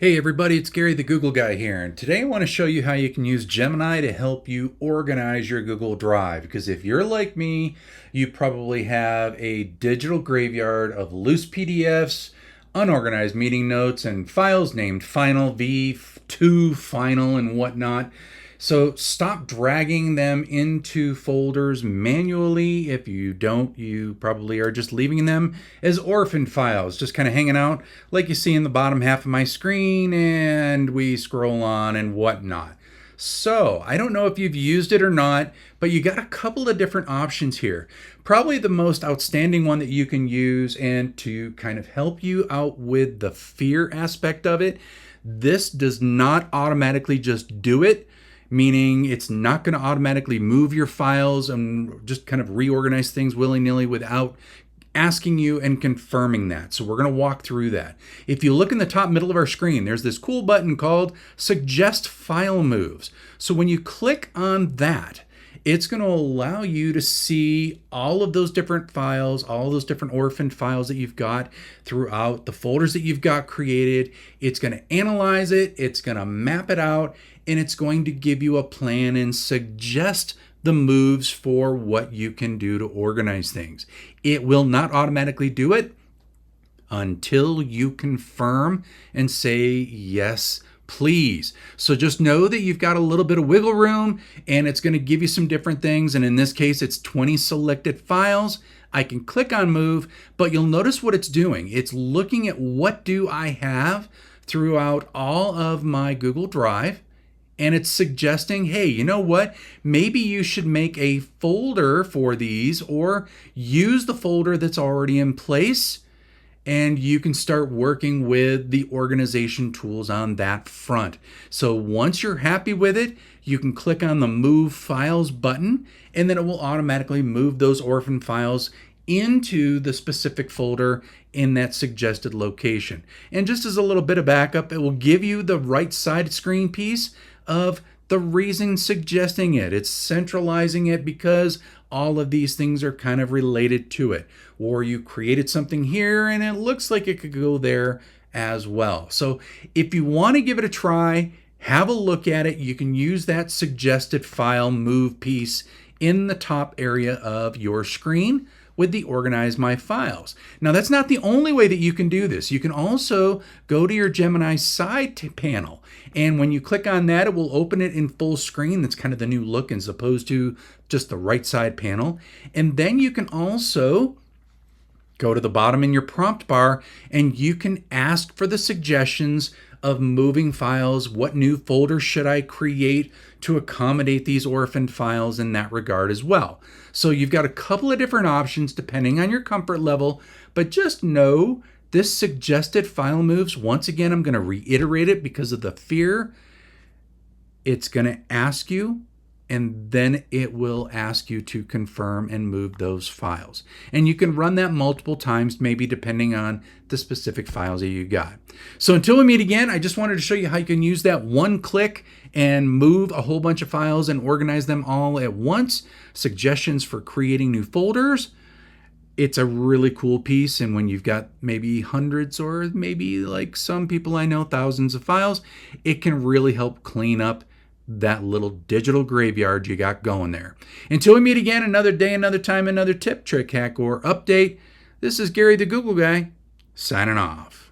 Hey everybody, it's Gary the Google Guy here, and today I want to show you how you can use Gemini to help you organize your Google Drive. Because if you're like me, you probably have a digital graveyard of loose PDFs, unorganized meeting notes, and files named Final, V2, Final, and whatnot. So stop dragging them into folders manually. If you don't, you probably are just leaving them as orphan files, just kind of hanging out like you see in the bottom half of my screen, and we scroll on and whatnot. So I don't know if you've used it or not, but you got a couple of different options here. Probably the most outstanding one that you can use, and to kind of help you out with the fear aspect of it, this does not automatically just do it, meaning it's not going to automatically move your files and just kind of reorganize things willy-nilly without asking you and confirming that. So we're going to walk through that. If you look in the top middle of our screen, there's this cool button called Suggest File Moves. So when you click on that, it's going to allow you to see all of those different files, all those different orphaned files that you've got throughout the folders that you've got created. It's going to analyze it, it's going to map it out, and it's going to give you a plan and suggest the moves for what you can do to organize things. It will not automatically do it until you confirm and say, yes, please. So just know that you've got a little bit of wiggle room, and it's going to give you some different things. And in this case, it's 20 selected files. I can click on move, but you'll notice what it's doing. It's looking at what do I have throughout all of my Google Drive. And it's suggesting, hey, you know what? Maybe you should make a folder for these, or use the folder that's already in place, and you can start working with the organization tools on that front. So once you're happy with it, you can click on the Move Files button, and then it will automatically move those orphan files into the specific folder in that suggested location. And just as a little bit of backup, it will give you the right side screen piece of the reason suggesting it. It's centralizing it because all of these things are kind of related to it. Or you created something here and it looks like it could go there as well. So if you want to give it a try, have a look at it. You can use that suggested file move piece in the top area of your screen with the Organize My Files. Now, that's not the only way that you can do this. You can also go to your Gemini side panel, and when you click on that, it will open it in full screen. That's kind of the new look as opposed to just the right side panel. And then you can also go to the bottom in your prompt bar, and you can ask for the suggestions of moving files. What new folder should I create to accommodate these orphaned files in that regard as well? So you've got a couple of different options depending on your comfort level, but just know this suggested file moves, once again, I'm going to reiterate it because of the fear. It's going to ask you, and then it will ask you to confirm and move those files. And you can run that multiple times, maybe depending on the specific files that you got. So until we meet again, I just wanted to show you how you can use that one click and move a whole bunch of files and organize them all at once. Suggestions for creating new folders. It's a really cool piece, and when you've got maybe hundreds, or maybe like some people I know, thousands of files, it can really help clean up that little digital graveyard you got going there. Until we meet again, another day, another time, another tip, trick, hack, or update, this is Gary the Google Guy, signing off.